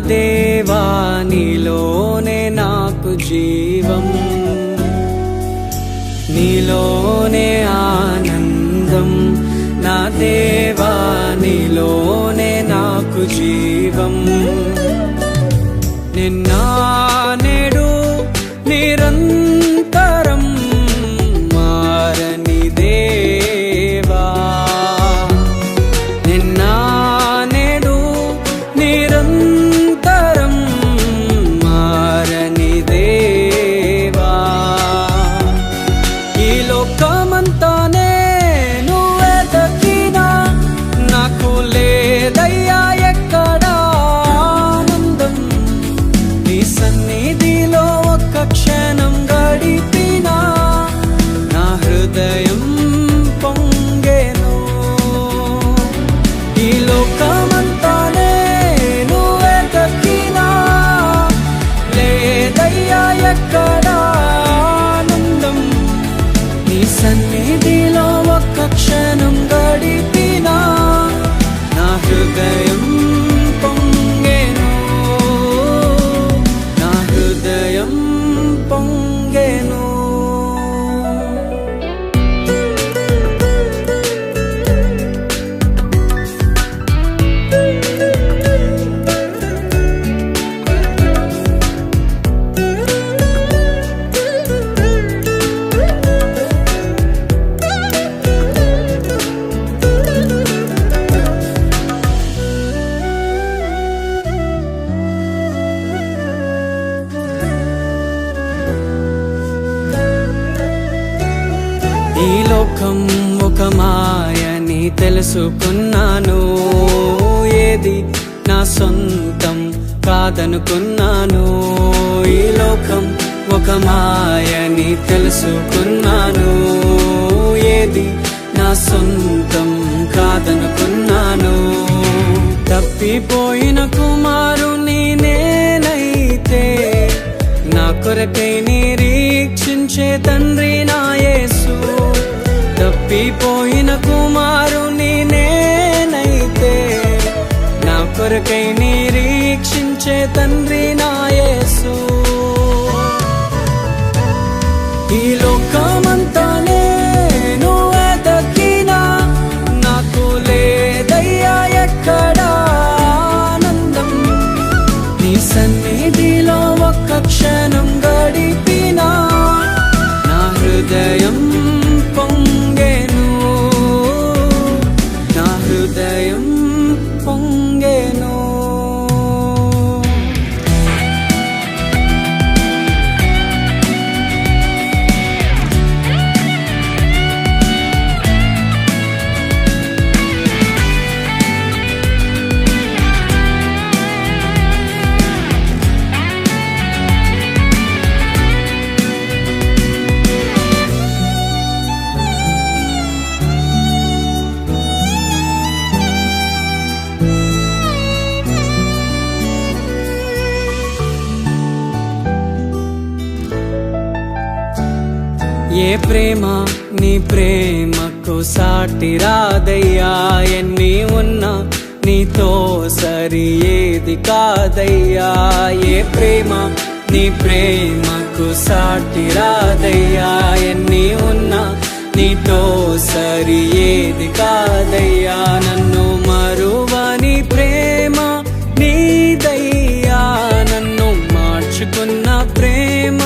దేవా నీలోనే నాకు జీవం, నీలోనే ఆనందం. నా దేవా నీలోనే నాకు జీవం. నిన్న నేడు నిరంతరం మారని దేవా, నిన్న నేడు నిరంతరం మారని దేవా. ఈ లోకమంతానే నువ్వే దక్కినా నాకు లేదయ్యా ఎక్కడా ఆనందం. నీ సన్నిధిలో ఒక్క క్షణం గడిపినా నా హృదయం పొంగెను. ఈ లోకమంతానే నువ్వే దక్కినా లేదయ్యా ఎక్కడా ఆనందం. నీ సన్నిధిలో ఒక్క క్షణం గడిపినా నా హృదయం పొంగెను, నా హృదయం పొంగెను. ఈ లోకం ఒక మాయని తెలుసుకున్నాను, ఏది నా సొంతం కాదనుకున్నాను. ఈ లోకం ఒక మాయని తెలుసుకున్నాను, ఏది నా సొంతం కాదనుకున్నాను. తప్పిపోయిన కుమారుని నేనైతే నా కొరకై నిరీక్షించే తండ్రి నా యేసు. తప్పిపోయిన కుమారుని నేనైతే నా కొరకై నిరీక్షించే తండ్రి నా యేసు. ఈ లోకమంతానే నువ్వే దక్కినా నాకు లేదయ్యా ఎక్కడా ఆనందం. నీ సన్నిధిలో ఒక్క క్షణం గడిపినా నా హృదయం పొంగెను, నా హృదయం పొంగెను. ఏ ప్రేమ నీ ప్రేమకు సాటి రాదయ్యా, ఎన్ని ఉన్నా నీతో సరి ఏది కాదయ్యా. ఏ ప్రేమ నీ ప్రేమకు సాటి రాదయ్యా, ఎన్ని ఉన్నా నీతో సరి ఏది కాదయ్యా. నన్ను మరువని ప్రేమ నీదయ్యా, నన్ను మార్చుకున్న ప్రేమ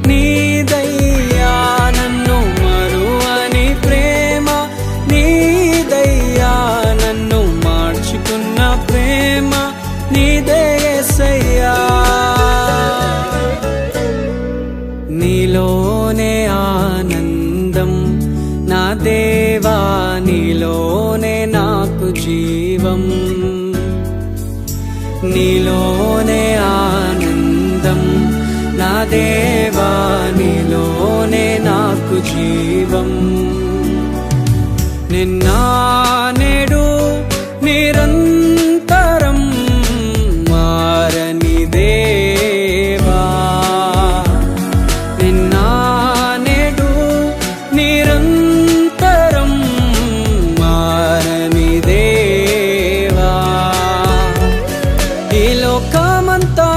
నీదయ్యా. నన్ను మరువని ప్రేమ నీదయ్యా, నన్ను మార్చుకున్న ప్రేమ నీదే యేసయ్యా. నీలోనే ఆనందం నా దేవా, నీలోనే నాకు జీవం. నీలోనే ఆనందం నా దేవా, నీలోనే నాకు జీవం. నిన్న నేడు నిరంతరం మారని దేవా, నిన్న నేడు నిరంతరం మారని దేవా. ఈ లోక లోకమంతా